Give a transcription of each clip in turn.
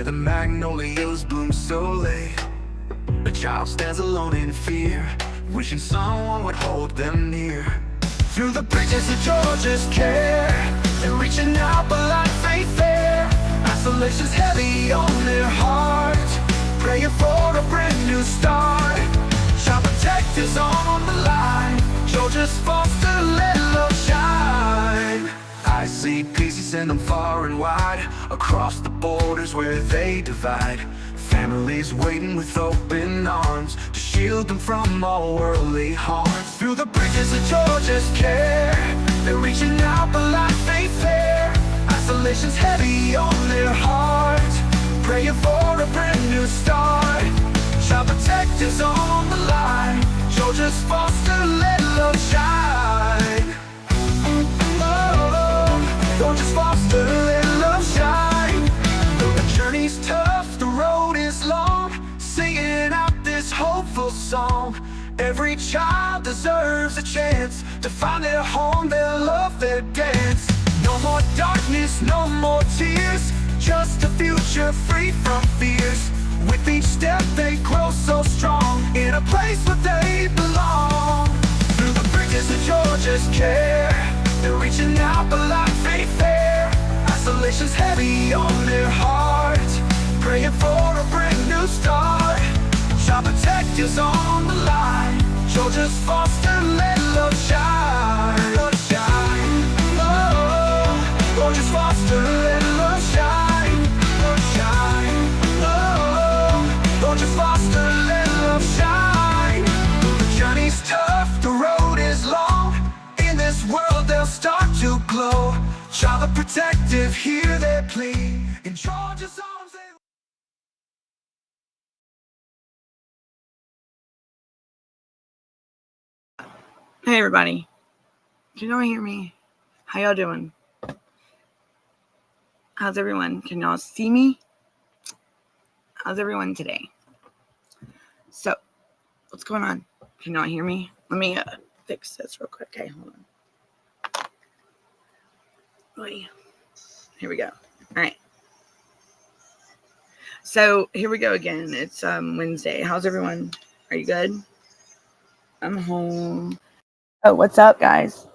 the magnolias bloom so late. A child stands alone in fear, wishing someone would hold them near. Through the bridges of Georgia's care, they're reaching out but life ain't fair. Isolation's heavy on their heart, praying for a brand new start. Child protectors on the line, Georgia's foster, let love shine. I see peace, you send them far and wide, across the borders where they divide. Families waiting with open arms to shield them from all worldly harms. Through the bridges of Georgia's care, they're reaching out but life ain't fair. Isolation's heavy on their heart, praying for a brand new start. Child protectors on the line, Georgia's foster, let love shine. Oh, Georgia's foster, let love shine. Though the journey's tough, the road is long, singing out this hopeful song. Every child deserves a chance to find their home, their love, their dance. No more darkness, no more tears, just a future free from fears. With each step they grow so strong, in a place where they belong. Through the bridges of Georgia's care, they're reaching out but life ain't fair. Isolation's heavy on their heart, praying for a brand new start. Child protectors on the line, Georgia's foster, let love shine. Love shine. Oh, Georgia's foster, let love shine. Love shine. Oh, Georgia's foster, let love shine. The journey's tough, the road is long, in this world they'll start to glow. Child protective, hear their plea, in Georgia's arms they... Hey everybody, can y'all hear me? How y'all doing? How's everyone? Can y'all see me? How's everyone today? So, what's going on? Can y'all hear me? Let me fix this real quick. Okay, hold on. Wait. Here we go. All right. So, here we go again. It's Wednesday. How's everyone? Are you good? I'm home. Oh, what's up, guys?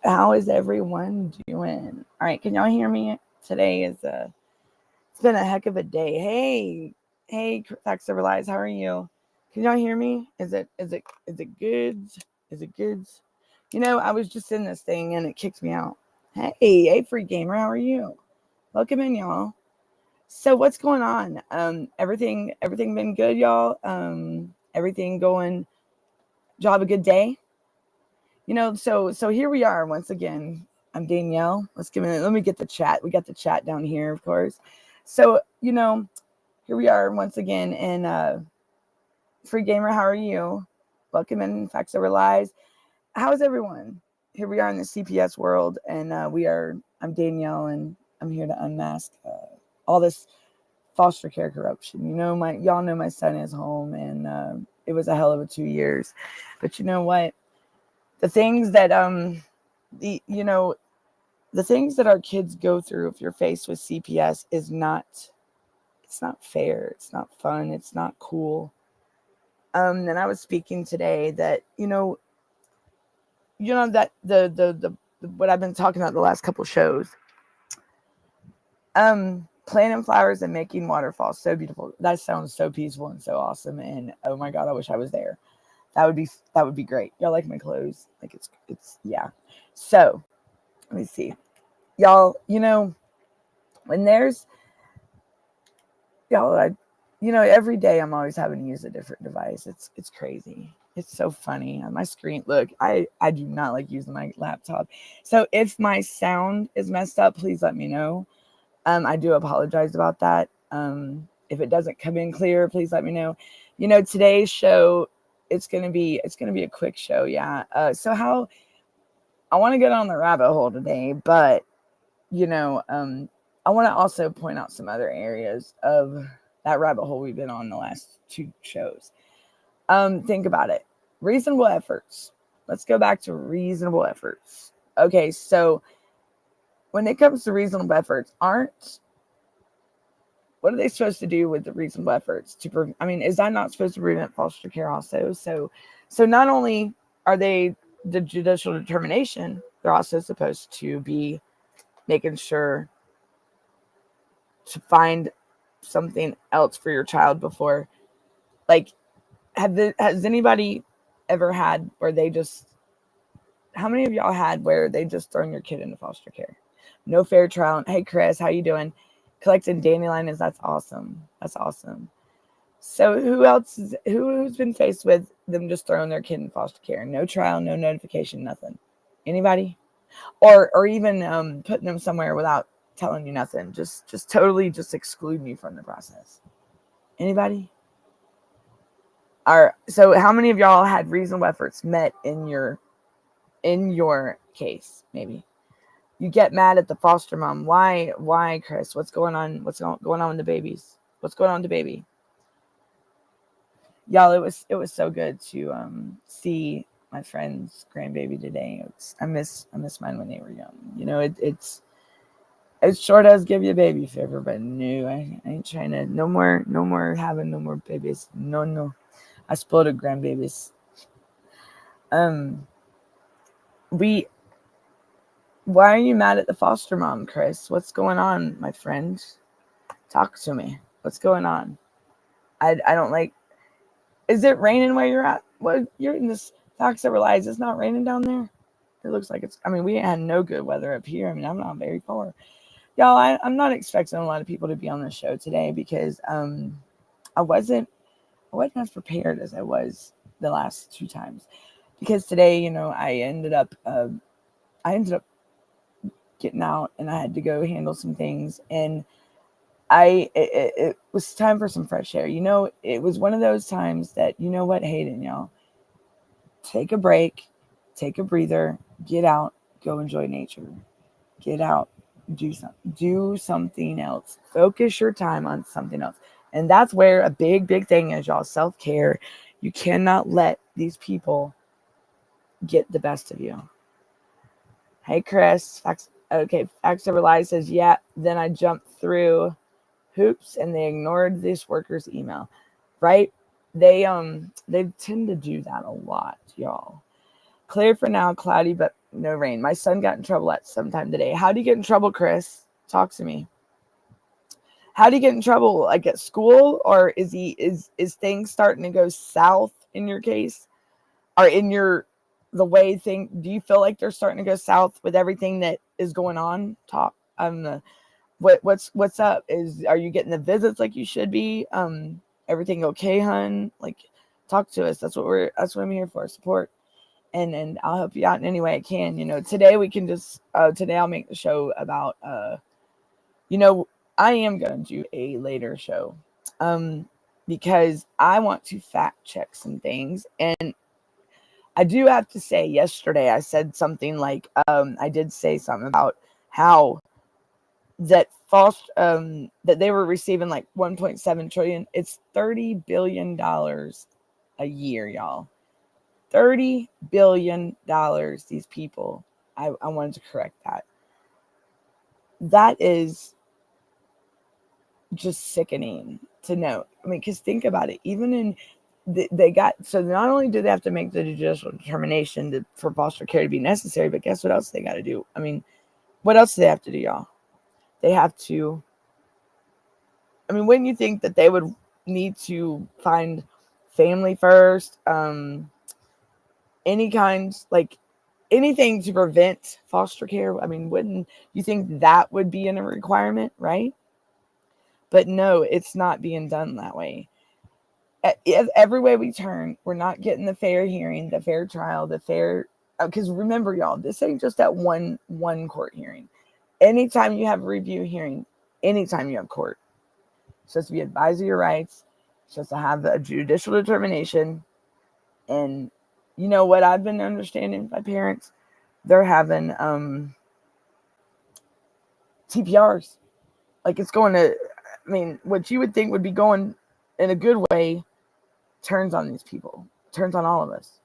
How is everyone doing? All right, can y'all hear me? Today is it's been a heck of a day. Hey, Facts Over Lies, how are you? Can y'all hear me? Is it good? Is it good? You know, I was just in this thing and it kicked me out. Hey, free gamer, how are you? Welcome in, y'all. So what's going on? Everything been good, y'all? Everything going? Did y'all have a good day? You know, so here we are once again. I'm Danielle. Let me get the chat. We got the chat down here, of course. So, you know, here we are once again. And Free Gamer, how are you? Welcome in Facts Over Lies. How's everyone? Here we are in the CPS world, and I'm Danielle, and I'm here to unmask all this foster care corruption. You know, y'all know my son is home, and it was a hell of a 2 years. But you know what? The things that the things that our kids go through if you're faced with CPS is not fair. It's not fun. It's not cool. And I was speaking today that that the what I've been talking about the last couple shows. Planting flowers and making waterfalls, so beautiful. That sounds so peaceful and so awesome. And oh my God, I wish I was there. That would be great. Y'all like my clothes? Like it's yeah. So let me see. Y'all, when there's every day I'm always having to use a different device. It's crazy. It's so funny. On my screen, look, I do not like using my laptop. So if my sound is messed up, please let me know. I do apologize about that. If it doesn't come in clear, please let me know. Today's show, it's gonna be a quick show, yeah. So how I want to get on the rabbit hole today, but I want to also point out some other areas of that rabbit hole we've been on the last 2 shows. Think about it. Reasonable efforts. Let's go back to reasonable efforts. Okay, so when it comes to reasonable efforts, what are they supposed to do with the reasonable efforts to is that not supposed to prevent foster care also? So not only are they the judicial determination, they're also supposed to be making sure to find something else for your child before, like, has anybody ever had where they just, how many of y'all had where they just thrown your kid into foster care? No fair trial. Hey, Chris, how you doing? Collecting dandelion that's awesome. That's awesome. So who's been faced with them just throwing their kid in foster care? No trial, no notification, nothing. Anybody? Or even putting them somewhere without telling you nothing. Just totally just excluding you from the process. Anybody? So how many of y'all had reasonable efforts met in your case? Maybe you get mad at the foster mom. Why, Chris? What's going on? What's going on with the babies? What's going on with the baby? Y'all, it was so good to see my friend's grandbaby today. I miss mine when they were young. You know, it's sure does give you a baby fever, but no, I ain't trying to. No more having no more babies. No. I spoiled grandbabies. Why are you mad at the foster mom, Chris? What's going on, my friend? Talk to me. What's going on? I don't like. Is it raining where you're at? Well, you're in this Facts Ever Lies. It's not raining down there. It looks like it's. We had no good weather up here. I'm not very far, y'all. I'm not expecting a lot of people to be on the show today because I wasn't as prepared as I was the last 2 times. Because today, I ended up getting out and I had to go handle some things, and it was time for some fresh air. It was one of those times that, what, Hayden, y'all, take a break, take a breather, get out, go enjoy nature, get out, do something else, focus your time on something else. And that's where a big thing is, y'all, self-care. You cannot let these people get the best of you. Hey, Chris. Facts Ever Lies says, yeah, then I jumped through hoops and they ignored this worker's email. Right? They tend to do that a lot, y'all. Clear for now, cloudy, but no rain. My son got in trouble at some time today. How do you get in trouble, Chris? Talk to me. How do you get in trouble? Like at school? Or is things starting to go south in your case? Or in the way do you feel like they're starting to go south with everything that is going on? What's up? Are you getting the visits like you should be? Everything okay, hun? Like, talk to us. That's what I'm here for, support. And I'll help you out in any way I can. Today we can just today I'll make the show about I am going to do a later show because I want to fact check some things. And I do have to say, yesterday I said something like I did say something about how that that they were receiving like 1.7 trillion. It's $30 billion a year, y'all. $30 billion, these people. I wanted to correct that. That is just sickening to note. Because think about it. Even in they got, so not only do they have to make the judicial determination for foster care to be necessary, but guess what else they got to do? What else do they have to do, y'all? They have to, wouldn't you think that they would need to find family first, any kind, like anything to prevent foster care? Wouldn't you think that would be a requirement, right? But no, it's not being done that way. Every way we turn, we're not getting the fair hearing, the fair trial, the fair, because remember, y'all, this ain't just that one court hearing. Anytime you have a review hearing, anytime you have court, it's supposed to be advised of your rights, it's supposed to have a judicial determination. And you know what I've been understanding by parents? They're having TPRs. Like, it's going to, what you would think would be going in a good way turns on these people, turns on all of us.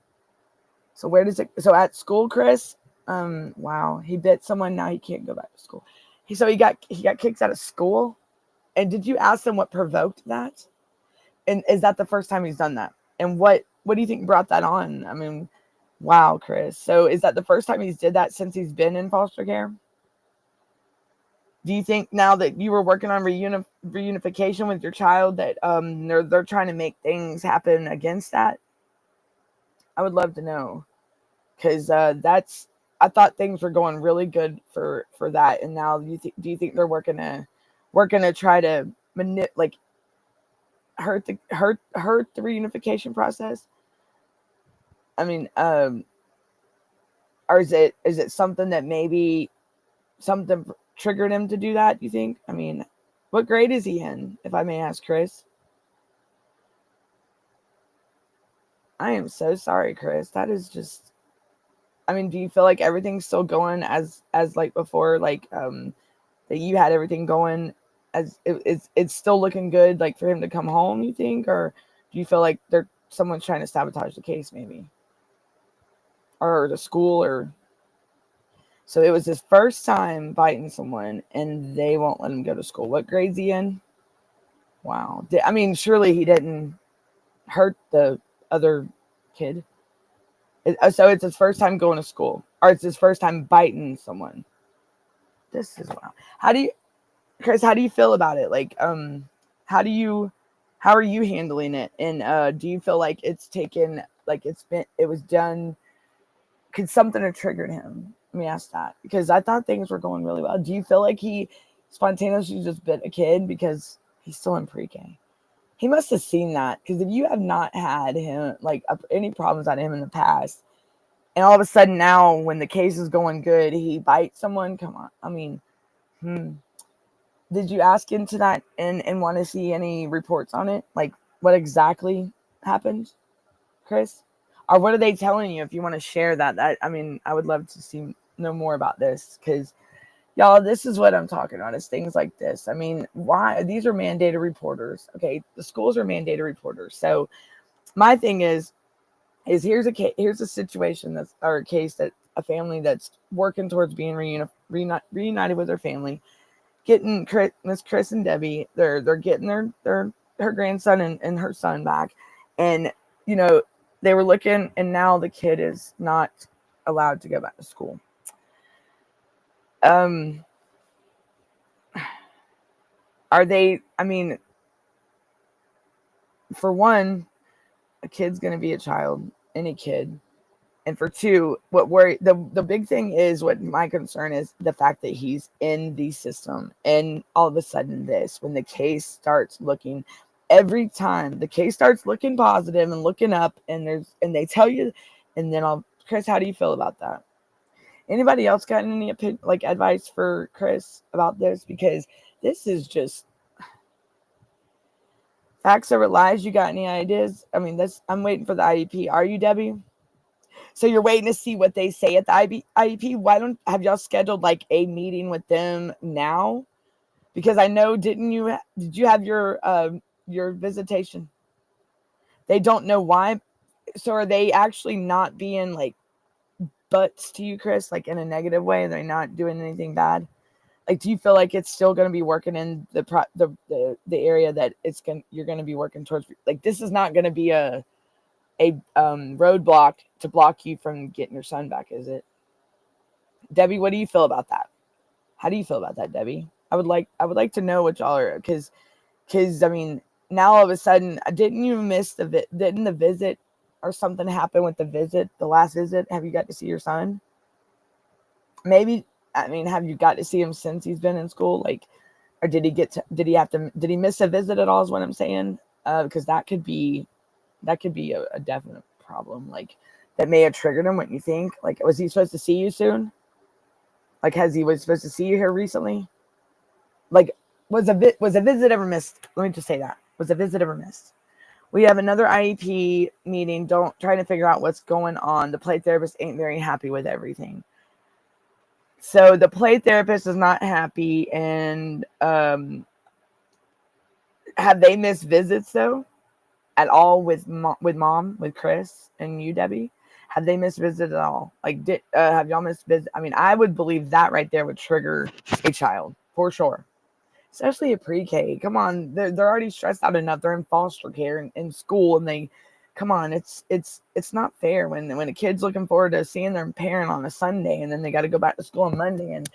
So where does it, so at school, Chris, wow, he bit someone, now he can't go back to school. So he got kicked out of school. And did you ask him what provoked that? And is that the first time he's done that? And what do you think brought that on? I mean, wow, Chris. So is that the first time he's did that since he's been in foster care? Do you think now that you were working on reunification with your child that they're trying to make things happen against that? I would love to know, because that's, I thought things were going really good for that, and now do you think they're working to try to like hurt the reunification process? I mean, or is it something that maybe something triggered him to do that, you think? I mean, what grade is he in, if I may ask, Chris? I am so sorry, Chris. That is just, I mean, do you feel like everything's still going as like before, like that you had everything going as it's still looking good, like for him to come home, you think? Or do you feel like someone's trying to sabotage the case, maybe? Or the school? Or so it was his first time biting someone and they won't let him go to school. What grade's he in? Wow. I mean, surely he didn't hurt the other kid. So it's his first time going to school, or it's his first time biting someone. This is wow. Chris, how do you feel about it? Like, how are you handling it? And do you feel like it's taken, like it was done? Could something have triggered him? Let me ask that, because I thought things were going really well. Do you feel like he spontaneously just bit a kid because he's still in pre-K? He must have seen that, because if you have not had him, like any problems on him in the past, and all of a sudden now when the case is going good, he bites someone, come on. I mean, did you ask into that and want to see any reports on it? Like what exactly happened, Chris? Or what are they telling you, if you want to share that? I mean, I would love to know more about this, because y'all, this is what I'm talking about, is things like this. I mean, why? These are mandated reporters. Okay, the schools are mandated reporters. So my thing is here's a situation or a case that a family that's working towards being reunited with their family, getting Miss Chris and Debbie, they're getting her grandson and her son back, and they were looking, and now the kid is not allowed to go back to school. Are they, I mean, for one, a kid's going to be a child, any kid. And for two, the big thing is, what my concern is, the fact that he's in the system, and all of a sudden when the case starts looking, every time the case starts looking positive and looking up, and they tell you, and then Chris, how do you feel about that? Anybody else got any advice for Chris about this? Because this is just facts over lies. You got any ideas? I mean, I'm waiting for the IEP. Are you, Debbie? So you're waiting to see what they say at the IEP. Why have y'all scheduled like a meeting with them now? Because I know, did you have your visitation? They don't know why. So are they actually not being like butts to you, Chris, like in a negative way? They're not doing anything bad? Like, do you feel like it's still going to be working in the area that you're going to be working towards? Like, this is not going to be a roadblock to block you from getting your son back, is it? Debbie, what do you feel about that? How do you feel about that, Debbie? I would like to know what y'all are, because I mean, now all of a sudden, didn't the visit or something happen with the last visit? Have you got to see your son? Maybe, I mean, have you got to see him since he's been in school? Like, or did he miss a visit at all, is what I'm saying? Because that could be a definite problem. Like, that may have triggered him. What you think? Like, was he supposed to see you soon? Like, was supposed to see you here recently? Like, was a visit ever missed? Let me just say that. Was a visit ever missed? We have another IEP meeting. Trying to figure out what's going on. The play therapist ain't very happy with everything. So the play therapist is not happy, and have they missed visits though at all with mom, with Chris and you, Debbie? Have they missed visits at all? Like, have y'all missed visits? I mean, I would believe that right there would trigger a child for sure. especially at pre-K. Come on, they're already stressed out enough. They're in foster care and in school, and they, come on, it's not fair when a kid's looking forward to seeing their parent on a Sunday, and then they got to go back to school on Monday, and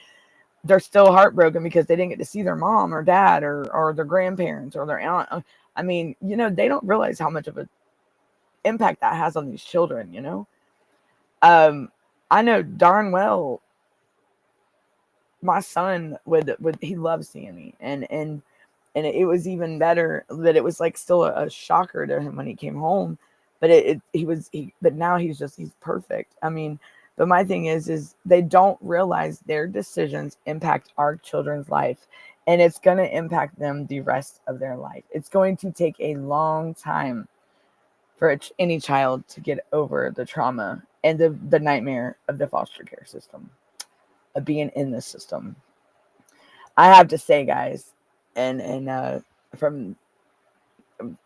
they're still heartbroken because they didn't get to see their mom or dad or their grandparents or their aunt. I mean, they don't realize how much of an impact that has on these children. I know darn well my son would he loves seeing me, and it was even better that it was like still a shocker to him when he came home, but but now he's perfect. I mean, but my thing is they don't realize their decisions impact our children's life, and it's going to impact them the rest of their life. It's going to take a long time for any child to get over the trauma and the nightmare of the foster care system, of being in the system. I have to say, guys, and from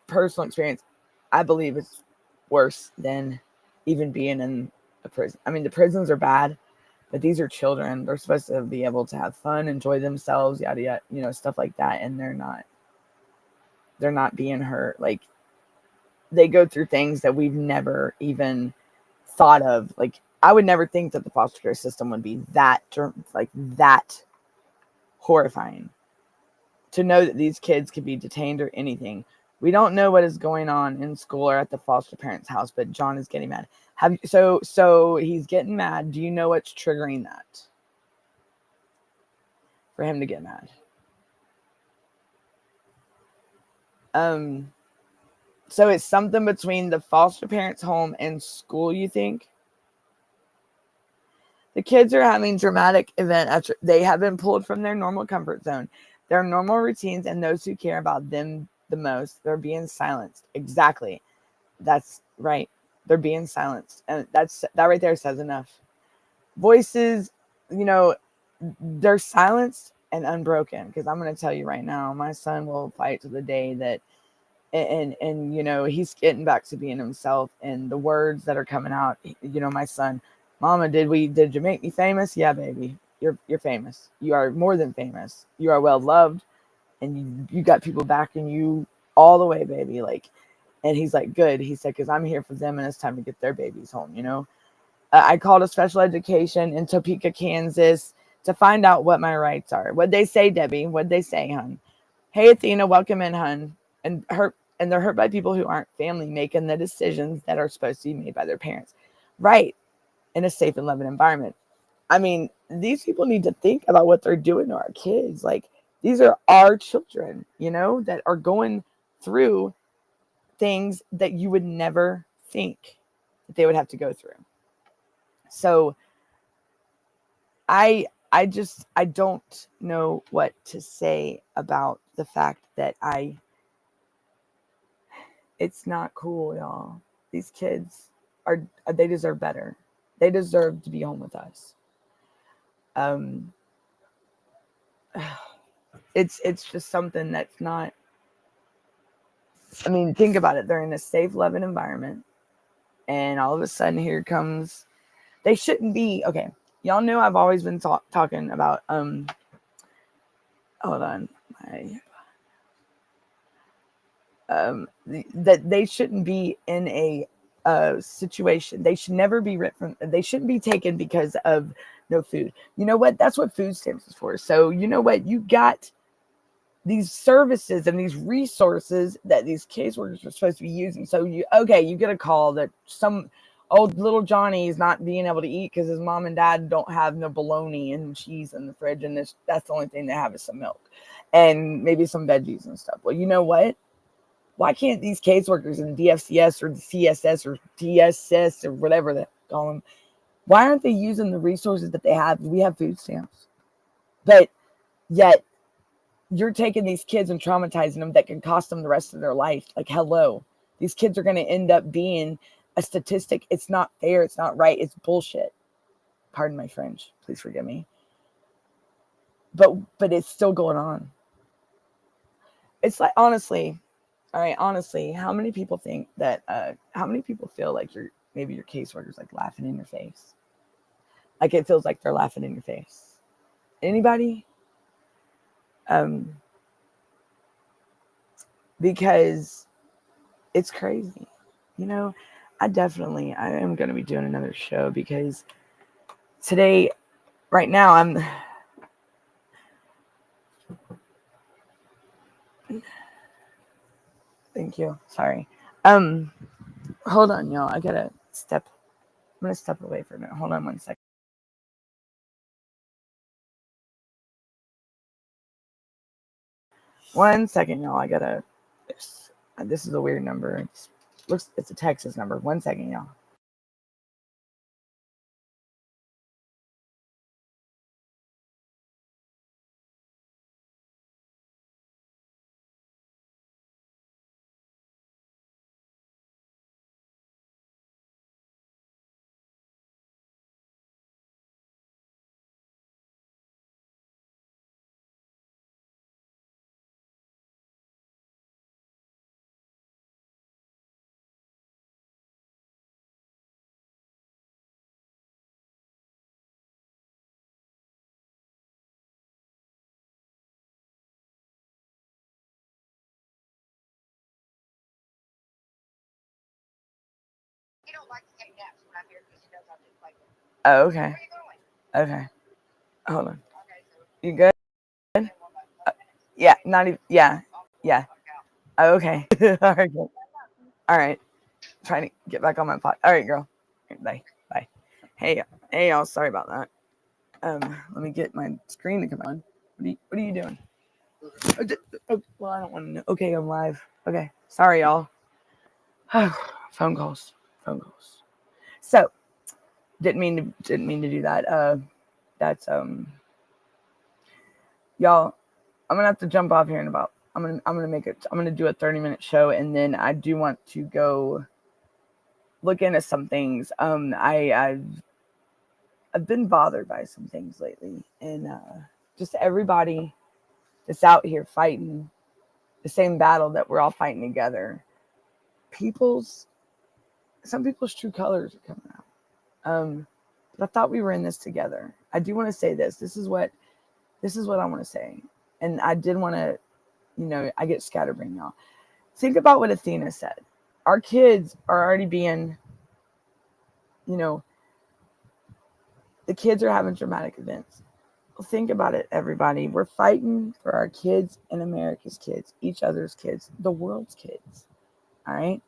personal experience, I believe it's worse than even being in a prison. I mean, the prisons are bad, but these are children. They're supposed to be able to have fun, enjoy themselves, yada yada, stuff like that, and they're not. They're not being hurt. Like, they go through things that we've never even thought of. Like, I would never think that the foster care system would be that horrifying. To know that these kids could be detained or anything. We don't know what is going on in school or at the foster parent's house, but John is getting mad. So he's getting mad. Do you know what's triggering that for him to get mad? So it's something between the foster parent's home and school, you think? The kids are having dramatic event after they have been pulled from their normal comfort zone, their normal routines, and those who care about them the most. They're being silenced. Exactly. That's right. They're being silenced. And that right there says enough. Voices, they're silenced and unbroken. Because I'm going to tell you right now, my son will fight to the day that, and he's getting back to being himself. And the words that are coming out, my son, Mama, did you make me famous? Yeah, baby. You're famous. You are more than famous. You are well loved, and you got people backing you all the way, baby. Like, and he's like, good. He said, because I'm here for them, and it's time to get their babies home. I called a special education in Topeka, Kansas, to find out what my rights are. What'd they say, Debbie? What'd they say, hun? Hey, Athena, welcome in, hun. And they're hurt by people who aren't family, making the decisions that are supposed to be made by their parents. Right. In a safe and loving environment. I mean, these people need to think about what they're doing to our kids. Like, these are our children, that are going through things that you would never think that they would have to go through. So I don't know what to say about the fact that it's not cool, y'all. These kids they deserve better. They deserve to be home with us. It's just something that's not. I mean, think about it. They're in a safe, loving environment, and all of a sudden, here comes. They shouldn't be. Okay, y'all know I've always been talking about. Hold on, that they shouldn't be in a situation. They should never be they shouldn't be taken because of no food. You know what? That's what food stamps is for. So you know what? You got these services and these resources that these caseworkers are supposed to be using. So you get a call that some old little Johnny is not being able to eat because his mom and dad don't have no bologna and cheese in the fridge, and that's the only thing they have is some milk and maybe some veggies and stuff. Well, you know what? Why can't these caseworkers in DFCS or the CSS or TSS or whatever they call them, why aren't they using the resources that they have? We have food stamps. But yet you're taking these kids and traumatizing them that can cost them the rest of their life. Like, hello. These kids are going to end up being a statistic. It's not fair. It's not right. It's bullshit. Pardon my French. Please forgive me. But it's still going on. It's like, honestly, all right, honestly, how many people think that, how many people feel like maybe your caseworker's like laughing in your face? Like, it feels like they're laughing in your face. Anybody? because it's crazy. You know, I am going to be doing another show because today, right now, thank you. Sorry. Hold on, y'all. I'm going to step away for a minute. Hold on 1 second. One second, y'all. This is a weird number. It's a Texas number. 1 second, y'all. Oh, okay. Okay. Hold on. You good? Yeah. Not even. Yeah. Yeah. Oh, okay. All right. Good. All right. Trying to get back on my pot. All right, girl. Bye. Bye. Hey. Hey, y'all. Sorry about that. Let me get my screen to come on. What are you doing? Well, I don't want to know. Okay, I'm live. Okay. Sorry, y'all. Phone calls. Phone calls. So didn't mean to do that. That's y'all. I'm gonna have to jump off here in about. I'm gonna do a 30-minute show, and then I do want to go look into some things. I've been bothered by some things lately, and just everybody that's out here fighting the same battle that we're all fighting together. Some people's true colors are coming out. But I thought we were in this together. I do want to say this. This is what I want to say, and I did want to, I get scatterbrained, y'all. Think about what Athena said. Our kids are already being, the kids are having traumatic events. Well, think about it, everybody. We're fighting for our kids and America's kids, each other's kids, the world's kids. All right.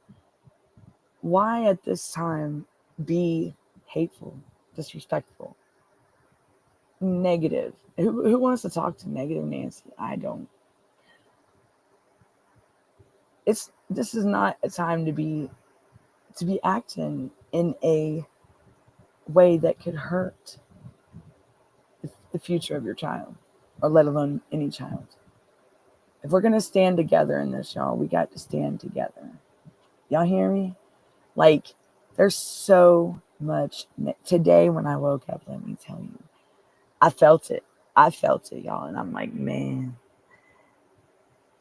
Why at this time be hateful, disrespectful, negative? Who wants to talk to negative Nancy? I don't. This is not a time to be acting in a way that could hurt the future of your child, or let alone any child. If we're gonna stand together in this, y'all, we got to stand together. Y'all hear me? Like, there's so much. Today when I woke up, let me tell you, I felt it, y'all, and I'm like, man.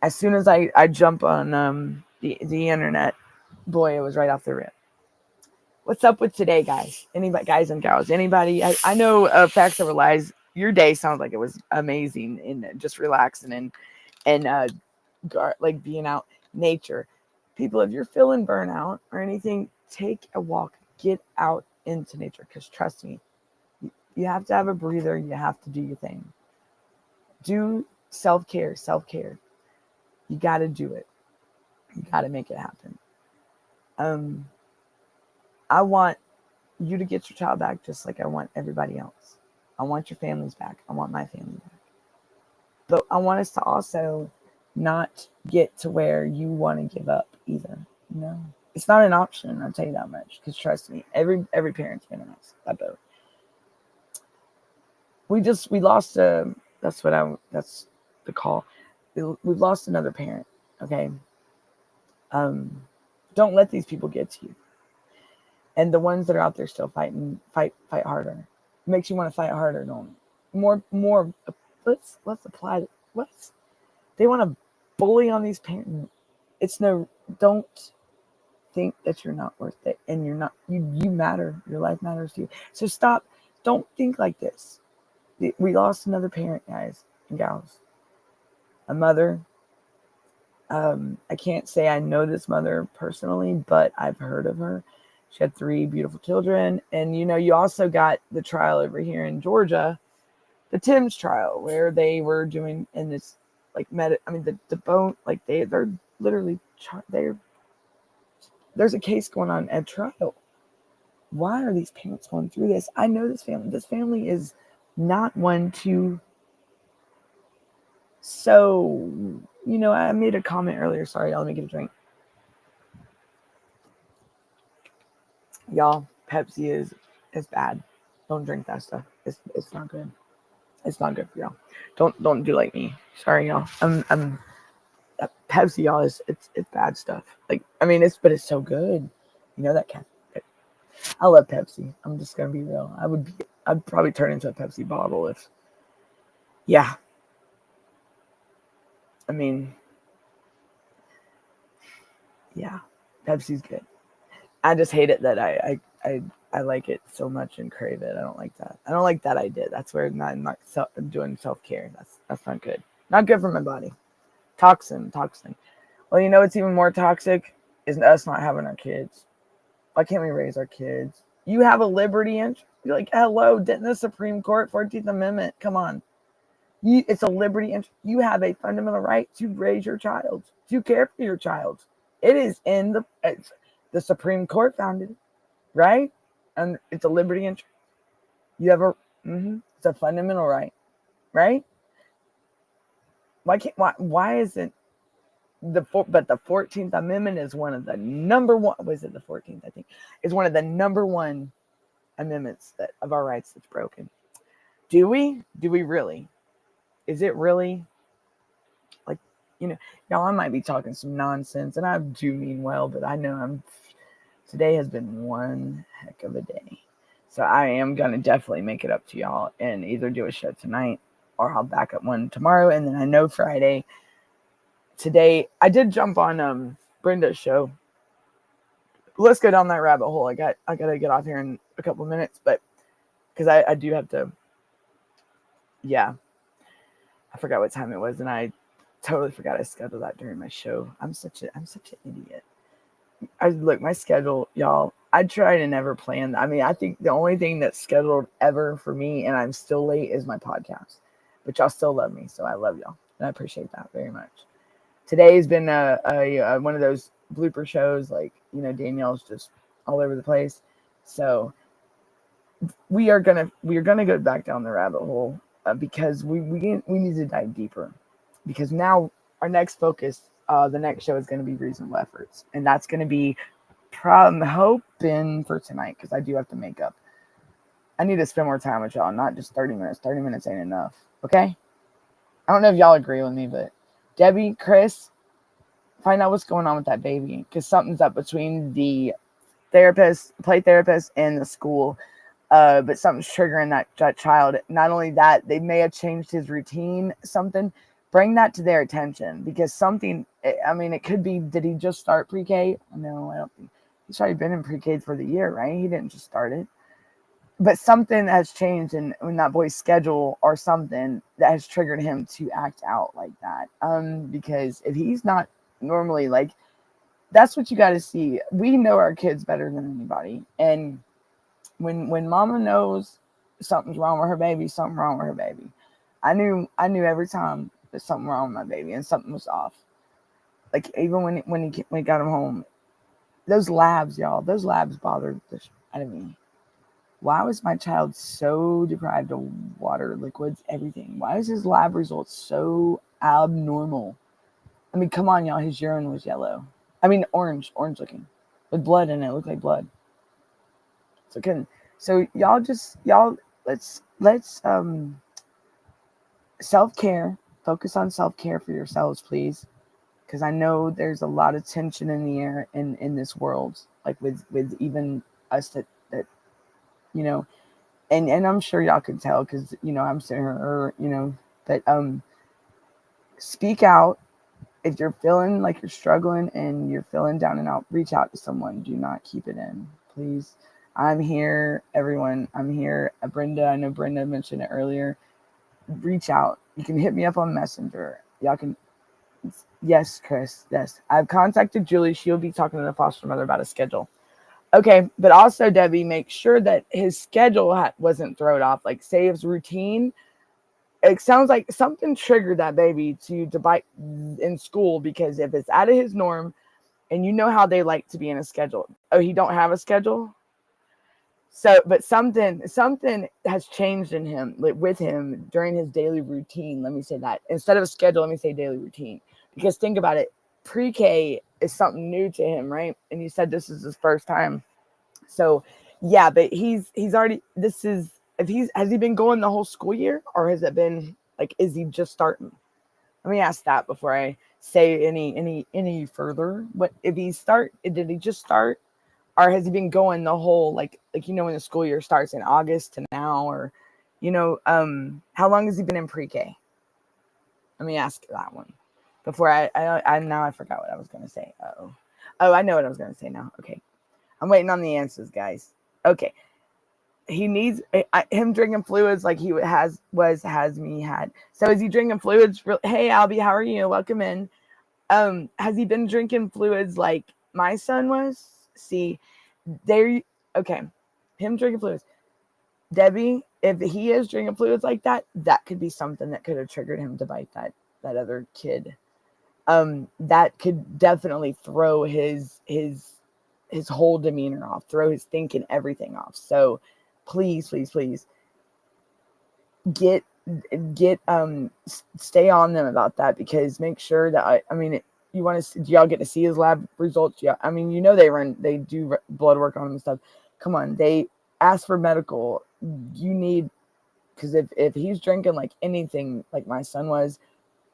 As soon as I jump on the internet, boy, it was right off the rip. What's up with today, guys? Anybody, guys and gals? Anybody? I know Facts Over Lies. Your day sounds like it was amazing and just relaxing and like being out nature. People, if you're feeling burnout or anything, take a walk. Get out into nature, because trust me, you have to have a breather. You have to do your thing. Do self-care. You got to do it. You got to make it happen. I want you to get your child back just like I want everybody else. I want your families back. I want my family back. But I want us to also not get to where you want to give up either. No, it's not an option. I'll tell you that much. Because trust me, every parent's been in that boat. We lost that's the call. We've lost another parent. Okay. Don't let these people get to you. And the ones that are out there still fighting, fight harder. It makes you want to fight harder, don't it? More. Let's apply. They want to bully on these parents. Don't think that you're not worth it, and you're not. You matter. Your life matters to you. So stop. Don't think like this. We lost another parent, guys and gals. A mother I can't say I know this mother personally, but I've heard of her. She had 3 beautiful children. And, you also got the trial over here in Georgia, the Tim's trial, where they were doing in this, like, the bone, like, they're literally, there's a case going on at trial. Why are these parents going through this? I know this family. This family is not one to. So, I made a comment earlier. Sorry, y'all, let me get a drink. Y'all, Pepsi is bad. Don't drink that stuff. It's not good. It's not good for y'all. Don't do like me. Sorry, y'all. I'm Pepsi, y'all, it's bad stuff. Like, but it's so good. That cat. I love Pepsi. I'm just gonna be real. I'd probably turn into a Pepsi bottle if. Yeah. Yeah, Pepsi's good. I just hate it that I like it so much and crave it. I don't like that. I don't like that idea. That's where I'm not doing self-care. That's not good. Not good for my body. Toxin. Well, what's even more toxic is us not having our kids. Why can't we raise our kids? You have a liberty interest. You're like, hello, didn't the Supreme Court, 14th Amendment, come on. It's a liberty interest. You have a fundamental right to raise your child, to care for your child. It is in the Supreme Court founded, right? And it's a liberty interest. You have it's a fundamental right, right? Why isn't but the 14th Amendment is one of the number one, was it the 14th? I think is one of the number one amendments of our rights that's broken. Do we really? Is it really? Like, y'all, I might be talking some nonsense, and I do mean well, but I know today has been one heck of a day. So I am going to definitely make it up to y'all and either do a show tonight or I'll back up one tomorrow. And then I know Friday. Today, I did jump on Brenda's show. Let's go down that rabbit hole. I got to get off here in a couple of minutes, but because I do have to. Yeah, I forgot what time it was, and I totally forgot I scheduled that during my show. I'm such an idiot. Look, my schedule, y'all. I try to never plan. I think the only thing that's scheduled ever for me, and I'm still late, is my podcast. But y'all still love me, so I love y'all, and I appreciate that very much. Today's been a one of those blooper shows, like, Danielle's just all over the place. So we are gonna go back down the rabbit hole because we need to dive deeper, because now our next focus, the next show is going to be reasonable efforts, and that's going to be I'm hoping for tonight, because I do have to make up. I need to spend more time with y'all, not just 30 minutes. 30 minutes ain't enough. Okay? I don't know if y'all agree with me, but Debbie, Chris, find out what's going on with that baby, because something's up between the play therapist, and the school. But something's triggering that child. Not only that, they may have changed his routine, something. Bring that to their attention, because something, it could be, did he just start pre-K? No, I don't think. He's already been in pre-K for the year, right? He didn't just start it. But something has changed in that boy's schedule, or something that has triggered him to act out like that. Because if he's not normally, like, that's what you got to see. We know our kids better than anybody. And when mama knows something's wrong with her baby, something wrong with her baby. I knew every time there's something wrong with my baby, and something was off. Like, even when he got him home, those labs bothered the shit out of me. Why was my child so deprived of water, liquids, everything? Why is his lab results so abnormal? Come on, y'all. His urine was yellow. Orange looking, with blood in it. It looked like blood. So y'all let's self-care. Focus on self-care for yourselves, please. Because I know there's a lot of tension in the air in this world, like with even us that and I'm sure y'all can tell, because I'm sitting here, that speak out. If you're feeling like you're struggling and you're feeling down and out, reach out to someone. Do not keep it in, please. I'm here, everyone. I'm here. Brenda, I know Brenda mentioned it earlier. Reach out. You can hit me up on Messenger. Y'all can Yes, Chris. Yes. I've contacted Julie. She'll be talking to the foster mother about a schedule. Okay. But also, Debbie, make sure that his schedule wasn't thrown off. Like, say his routine. It sounds like something triggered that baby to bite in school, because if it's out of his norm, and you know how they like to be in a schedule. Oh, he don't have a schedule? So, but something has changed in him, like with him during his daily routine. Let me say that instead of a schedule, let me say daily routine. Because think about it, pre-K is something new to him, right? And you said this is his first time. So, yeah, but he's already. This is if he's has he been going the whole school year, or has it been like is he just starting? Let me ask that before I say any further. What if he start? Did he just start? Or has he been going the whole like when the school year starts in August to now, or how long has he been in pre-K? Let me ask that one before I now I forgot what I was going to say. Oh, I know what I was going to say now. Okay, I'm waiting on the answers, guys. Okay, he needs him drinking fluids like he has me had. So is he drinking fluids? Hey, Albie, how are you? Welcome in. Has he been drinking fluids like my son was? See, there. Okay, him drinking fluids. Debbie, if he is drinking fluids like that, that could be something that could have triggered him to bite that other kid. That could definitely throw his whole demeanor off, throw his thinking, everything off. So please, please, please get stay on them about that, because make sure that you want to, do y'all get to see his lab results? Yeah, I mean, they do blood work on him and stuff. Come on, they ask for medical. You need, because if he's drinking like anything like my son was,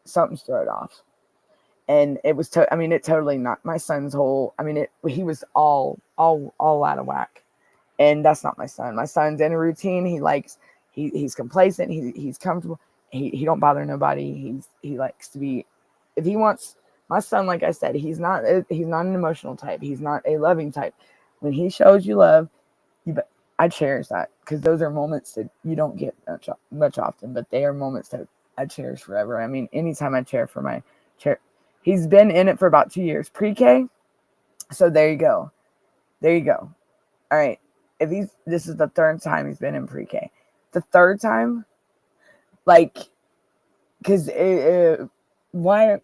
something's thrown off. And it was it totally not my son's whole, he was all out of whack. And that's not my son. My son's in a routine. He's complacent. He's comfortable. He don't bother nobody. He likes to be, if he wants, my son, like I said, he's not an emotional type. He's not a loving type. When he shows you love, I cherish that, because those are moments that you don't get much often, but they are moments that I cherish forever. I mean, anytime I chair, he's been in it for about 2 years, pre-K. So there you go. All right. This is the third time he's been in pre-K. The third time, like, because why,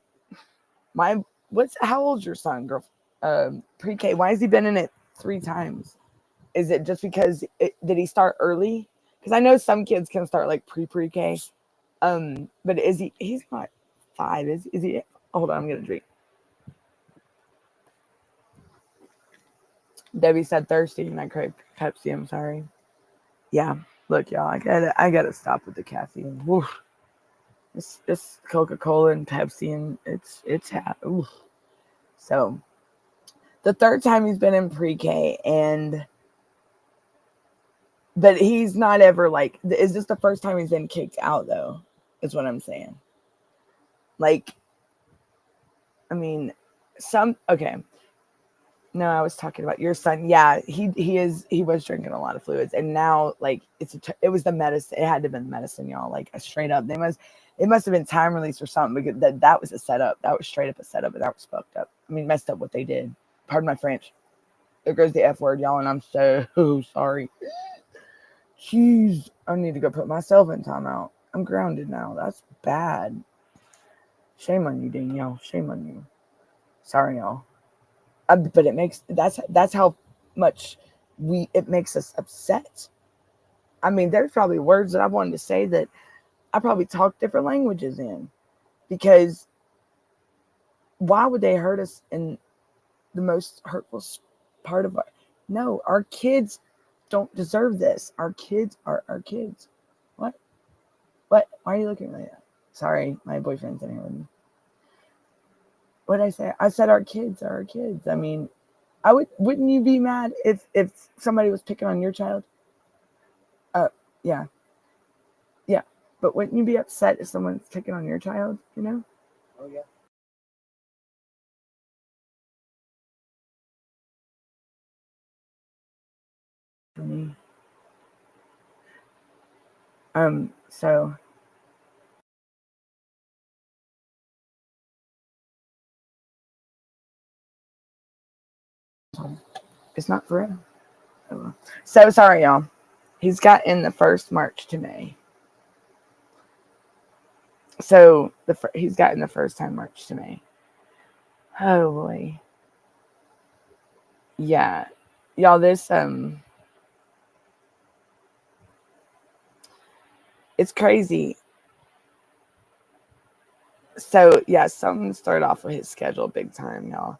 how old's your son, girl? Pre-K. Why has he been in it 3 times? Is it just because did he start early? Because I know some kids can start like pre-K. But he's not 5, is he? Hold on, I'm gonna drink. Debbie said thirsty and I craved Pepsi. I'm sorry. Yeah, look, y'all, I gotta stop with the caffeine. Woof. It's Coca-Cola and Pepsi, and it's oof. So the third time he's been in pre-K, but he's not ever like, is this the first time he's been kicked out though? Is what I'm saying. Like, I mean, okay. No, I was talking about your son. Yeah, he was drinking a lot of fluids, and now like it was the medicine. It had to have been medicine, y'all. Like a straight up, it must have been time release or something, because that was a setup. That was straight up a setup, and that was fucked up. I mean, messed up what they did. Pardon my French. There goes the F word, y'all, and I'm so sorry. Jeez, I need to go put myself in timeout. I'm grounded now. That's bad. Shame on you, Danielle. Shame on you. Sorry, y'all. But that's how much it makes us upset. I mean, there's probably words that I wanted to say that I probably talk different languages in, because why would they hurt us in the most hurtful part of our kids don't deserve this. Our kids are our kids. What? Why are you looking like that? Sorry, my boyfriend's in here with me. What did I say? I said our kids are our kids. I mean, wouldn't you be mad if somebody was picking on your child? Yeah. Yeah. But wouldn't you be upset if someone's picking on your child, Oh yeah. For me. So asshole. It's not for real. Oh, well. So sorry, y'all. He's got in the first March to May. So he's gotten the first time March to May. Oh boy. Yeah. Y'all, this it's crazy. So yeah, something started off with his schedule big time, y'all.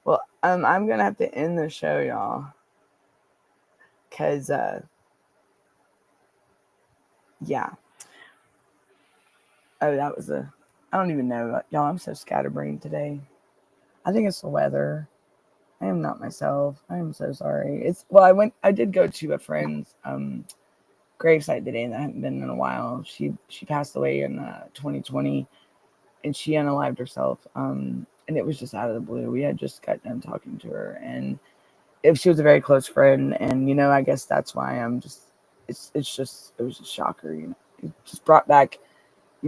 Well, I'm gonna have to end the show, y'all. Cause yeah. Oh, that was I don't even know. Y'all, I'm so scatterbrained today. I think it's the weather. I am not myself. I am so sorry. I did go to a friend's gravesite today, and I haven't been in a while. She passed away in 2020, and she unalived herself. And it was just out of the blue. We had just got done talking to her, and if she was a very close friend, and I guess that's why I'm just. It was a shocker. It just brought back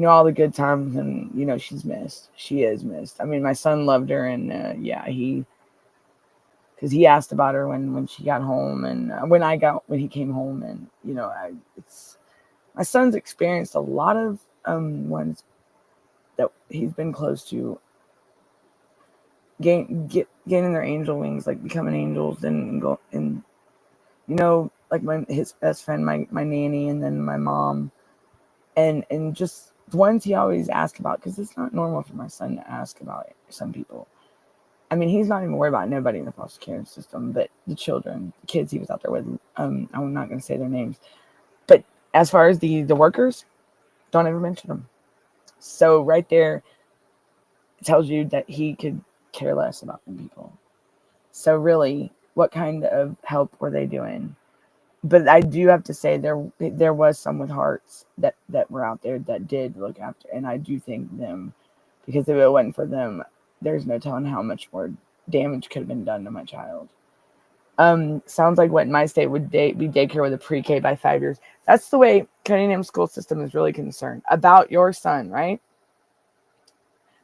all the good times, and she's missed. She is missed. I mean, my son loved her, and because he asked about her when she got home, and when he came home, and my son's experienced a lot of ones that he's been close to gaining their angel wings, like becoming angels, and go and like his best friend, my nanny, and then my mom, and just the ones he always asks about, because it's not normal for my son to ask about some people. I mean, he's not even worried about nobody in the foster care system, but the children, the kids he was out there with. I'm not going to say their names, but as far as the workers, don't ever mention them. So right there, it tells you that he could care less about the people. So really, what kind of help were they doing? But I do have to say there was some with hearts that were out there that did look after, and I do thank them, because if it wasn't for them, there's no telling how much more damage could have been done to my child. Sounds like what in my state would be daycare with a pre-K by 5 years. That's the way Cunningham school system is really concerned about your son, right?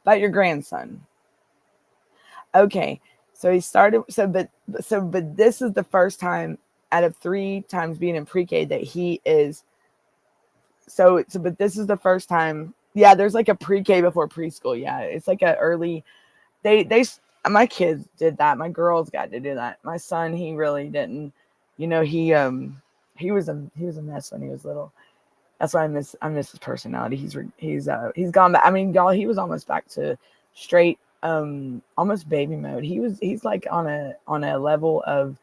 About your grandson. Okay, so he started. But this is the first time out of 3 times being in pre-K that he is. But this is the first time. Yeah, there's like a pre-K before preschool. Yeah, it's like a early. My kids did that. My girls got to do that. My son, he really didn't. He was a mess when he was little. That's why I miss his personality. He's gone back. I mean, y'all, he was almost back to straight almost baby mode. He's like on a level of,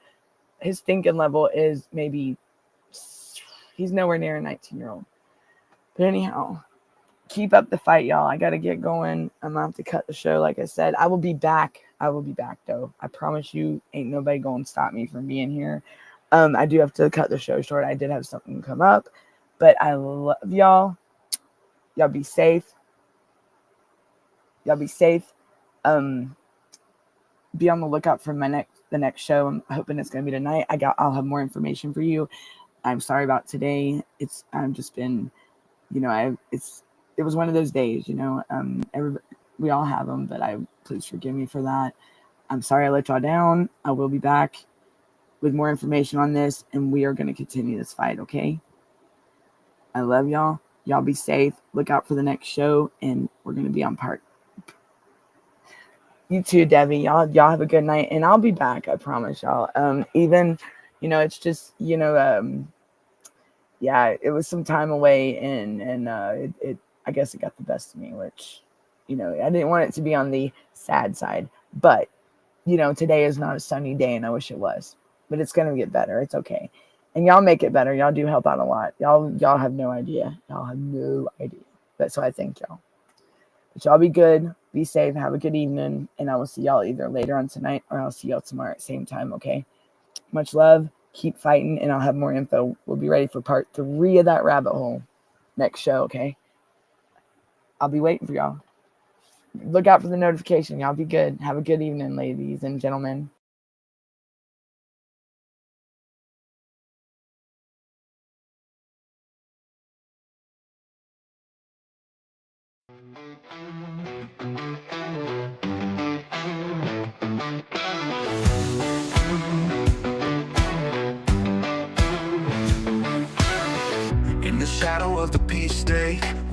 his thinking level is maybe, he's nowhere near a 19-year-old. But anyhow, keep up the fight, y'all. I got to get going. I'm going to have to cut the show. Like I said, I will be back. Though. I promise you, ain't nobody going to stop me from being here. I do have to cut the show short. I did have something come up, but I love y'all. Y'all be safe. Be on the lookout for the next show. I'm hoping it's going to be tonight. I'll have more information for you. I'm sorry about today. I've just been, it was one of those days, we all have them, but please forgive me for that. I'm sorry I let y'all down. I will be back with more information on this, and we are going to continue this fight, okay? I love y'all. Y'all be safe. Look out for the next show, and we're going to be on part. You too, Debbie. Y'all have a good night, and I'll be back. I promise y'all. Even, it's just, yeah, it was some time away, and I guess it got the best of me, which, I didn't want it to be on the sad side, but, today is not a sunny day, and I wish it was, but it's going to get better. It's okay. And y'all make it better. Y'all do help out a lot. Y'all have no idea. But so I thank y'all. But y'all be good, be safe, have a good evening, and I will see y'all either later on tonight, or I'll see y'all tomorrow at same time, okay? Much love. Keep fighting, and I'll have more info. We'll be ready for part 3 of that rabbit hole next show, okay? I'll be waiting for y'all. Look out for the notification. Y'all be good. Have a good evening, ladies and gentlemen.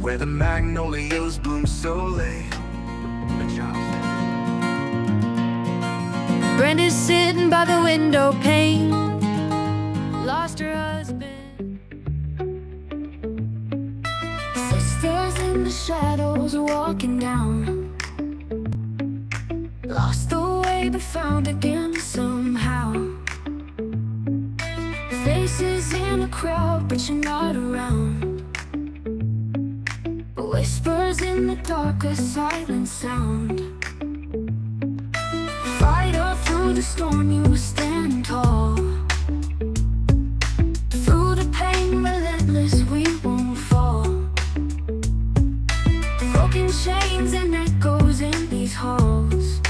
where the magnolias bloom so late. A child Brenda's sitting by the window pane, lost her husband. Sisters in the shadows walking down, lost the way but found again somehow. Faces in a crowd but you're not around. Whispers in the dark, a silent sound. Fighter through the storm, you stand tall. Through the pain, relentless, we won't fall. Broken chains and echoes in these halls.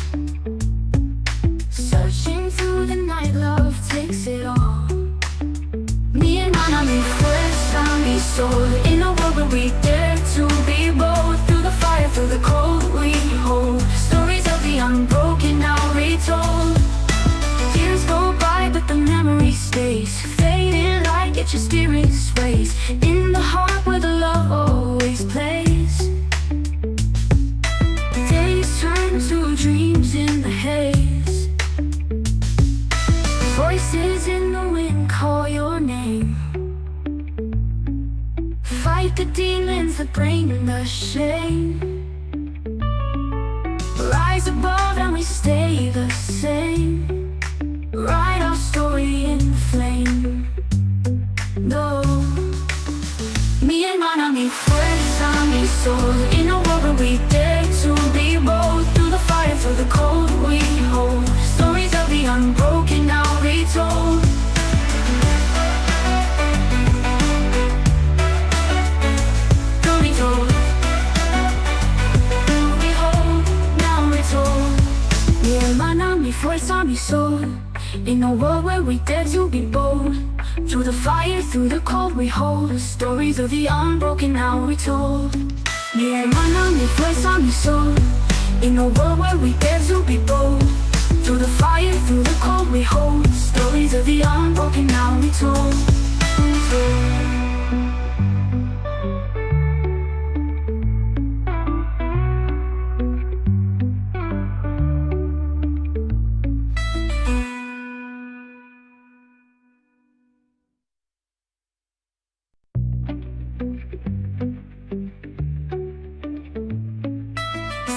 Searching through the night, love takes it all. Me and mine, mi fuerza, mi soul. In a world where we dare to be bold. Through the fire, through the cold, we hold stories of the unbroken, now retold. Years go by, but the memory stays. Fading light, get your spirit sways. In the heart where the love always plays. Days turn to dreams in the haze. Voices in the wind call your name. Fight the demons that bring the shame. Rise above and we stay the same. Write our story in flame. No, me and mine, mi fuerza, mi soul. In a world where we dare to be bold. Through the fire, through the cold, we hold stories of the unbroken, now retold. Mi fuerza, mi soul. In a world where we dare to be bold. Through the fire, through the cold, we hold stories of the unbroken, now retold. Mi hermana, mi fuerza, mi soul. In a world where we dare to be bold. Through the fire, through the cold, we hold stories of the unbroken, now retold.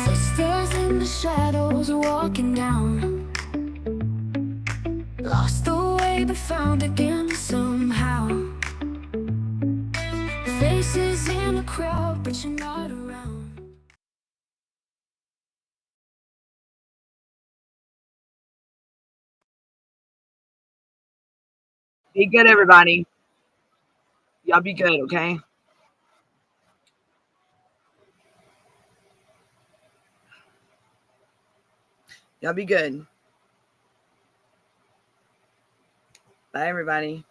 Sisters in the shadows walking down, lost the way but found again somehow. Faces in a crowd but you're not around. Be good, everybody. Y'all be good, okay? Y'all be good. Bye, everybody.